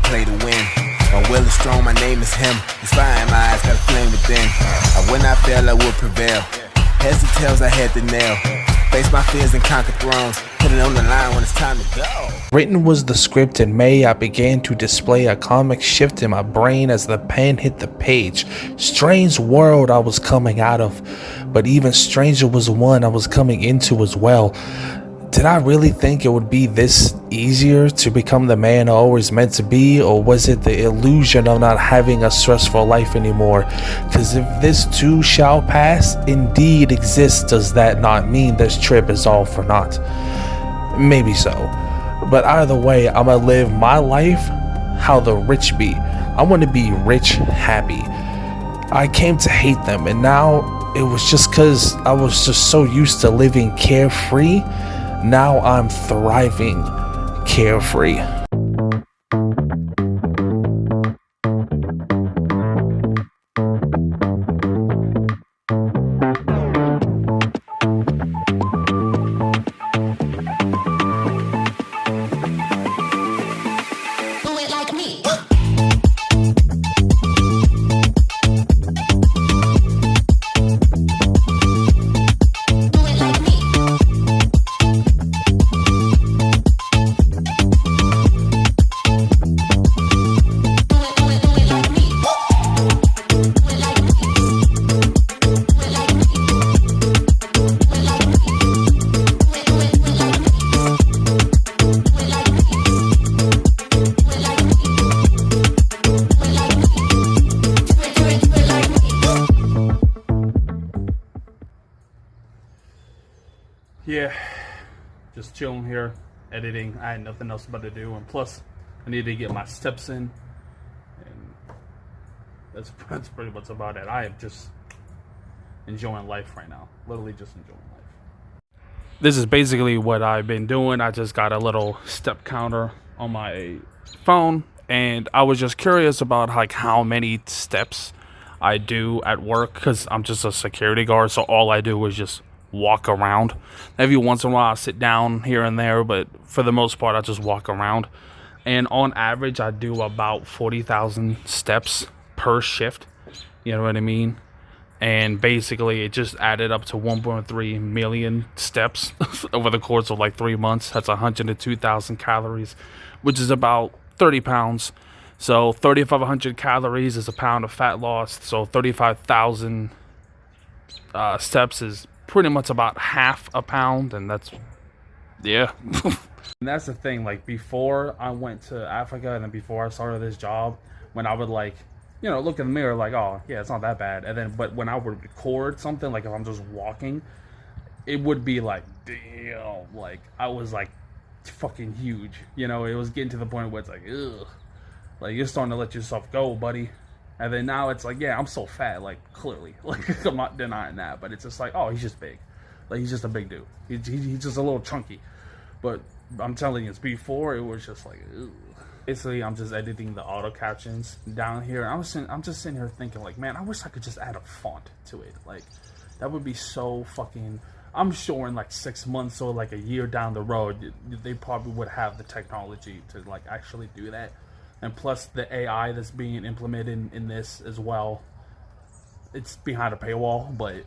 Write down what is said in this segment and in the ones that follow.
play to win. My will is strong, my name is him. It's fire in my eyes, got a flame within. I will not fail, I will prevail. Heads and tails, I had the nail. Face my fears and conquer thrones. Put it on the line when it's time to go. Written was the script in May. I began to display a comic shift in my brain as the pen hit the page. Strange world I was coming out of, but even stranger was one I was coming into as well. Did I really think it would be this easier to become the man I always meant to be, or was it the illusion of not having a stressful life anymore? Because if this too shall pass indeed exists, does that not mean this trip is all for naught? Maybe so, but either way, I'ma live my life how the rich be. I want to be rich, happy. I came to hate them, and now it was just because I was just so used to living carefree. Now I'm thriving carefree. Yeah, just chilling here, editing. I had nothing else but to do, and plus, I needed to get my steps in, and that's pretty much about it. I am just enjoying life right now, literally just enjoying life. This is basically what I've been doing. I just got a little step counter on my phone, and I was just curious about like how many steps I do at work, because I'm just a security guard, so all I do is just walk around. Every once in a while I sit down here and there, but for the most part I just walk around. And on average I do about 40,000 steps per shift, you know what I mean? And basically it just added up to 1.3 million steps over the course of like 3 months. That's 102,000 calories, which is about 30 pounds. So 3,500 calories is a pound of fat lost, so 35,000 steps is pretty much about half a pound, and that's, yeah. And that's the thing, like before I went to Africa and then before I started this job, when I would like, you know, look in the mirror like, oh yeah, it's not that bad. And then, but when I would record something, like if I'm just walking, it would be like, damn, like I was like fucking huge, you know. It was getting to the point where it's like, ugh, like you're starting to let yourself go, buddy. And then now it's like, yeah, I'm so fat, like, clearly. Like, I'm not denying that. But it's just like, oh, he's just big. Like, he's just a big dude. He's just a little chunky. But I'm telling you, before, it was just like, ugh. Basically, I'm just editing the auto captions down here. I'm just sitting here thinking, like, man, I wish I could just add a font to it. Like, that would be so fucking... I'm sure in, like, 6 months or, like, a year down the road, they probably would have the technology to, like, actually do that. And plus the AI that's being implemented in this as well. It's behind a paywall, but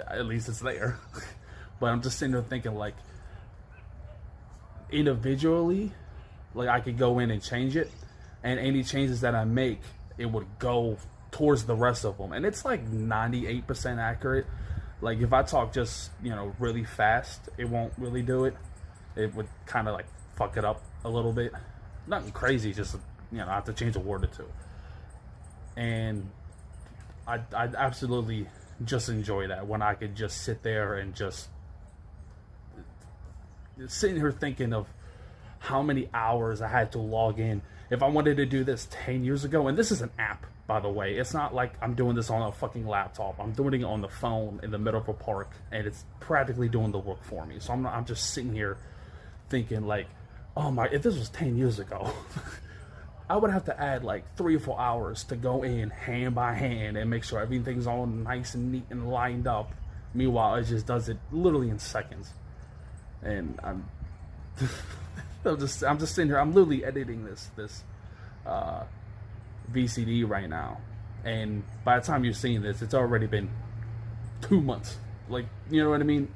at least it's there. But I'm just sitting there thinking, like, individually, like I could go in and change it, and any changes that I make, it would go towards the rest of them. And it's like 98% accurate. Like if I talk just, you know, really fast, it won't really do it. It would kind of like fuck it up a little bit. Nothing crazy, just, you know, I have to change a word or two. And I absolutely just enjoy that, when I could just sit there and just sitting here thinking of how many hours I had to log in. If I wanted to do this 10 years ago, and this is an app, by the way, it's not like I'm doing this on a fucking laptop. I'm doing it on the phone in the middle of a park, and it's practically doing the work for me. So I'm just sitting here thinking like, oh my, if this was 10 years ago, I would have to add like 3 or 4 hours to go in hand by hand and make sure everything's all nice and neat and lined up. Meanwhile, it just does it literally in seconds. And I'm just sitting here, I'm literally editing this VCD right now, and by the time you're seeing this, it's already been 2 months. Like, you know what I mean?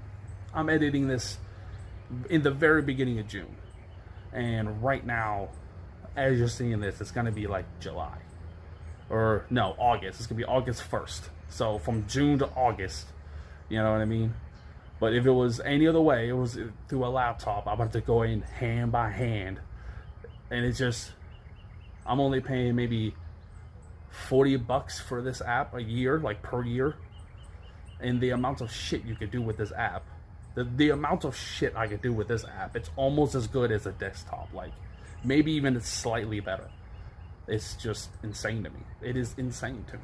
I'm editing this in the very beginning of June, and right now, as you're seeing this, it's gonna be like July, or no, August. It's gonna be August 1st. So from June to August, you know what I mean? But if it was any other way, it was through a laptop, I'm about to go in hand by hand, and it's just, I'm only paying maybe $40 for this app a year, like per year, and the amount of shit you could do with this app, the amount of shit I could do with this app, it's almost as good as a desktop, like maybe even it's slightly better. It's just insane to me. It is insane to me.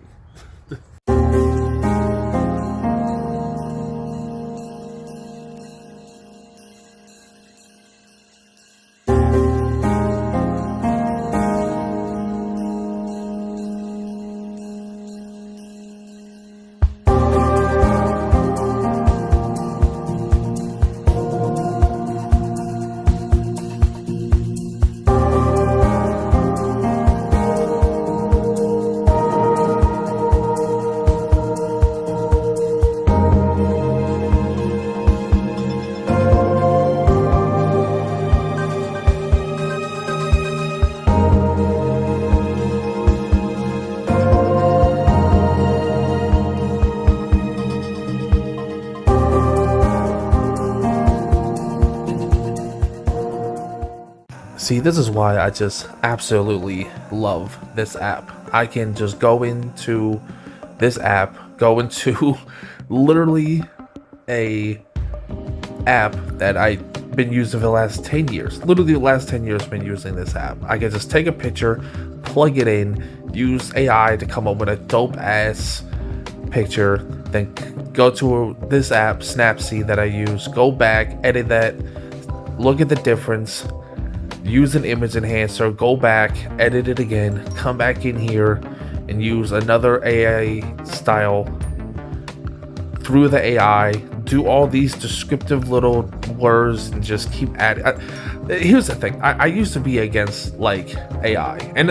See, this is why I just absolutely love this app. I can just go into this app, go into literally a app that I've been using for the last 10 years. Literally the last 10 years I've been using this app. I can just take a picture, plug it in, use AI to come up with a dope ass picture, then go to this app, Snapseed, that I use, go back, edit that, look at the difference, use an image enhancer, go back, edit it again, come back in here and use another AI style through the AI, do all these descriptive little words and just keep adding. Here's the thing, I used to be against like AI, and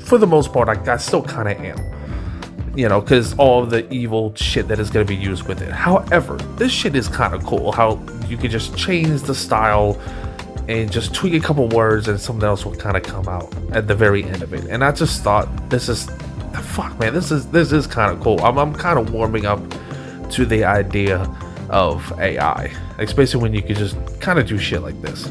for the most part I still kind of am, you know, because all of the evil shit that is going to be used with it. However, this shit is kind of cool, how you can just change the style and just tweak a couple words and something else will kind of come out at the very end of it. And I just thought, this is kind of cool. I'm kind of warming up to the idea of AI, especially when you can just kind of do shit like this.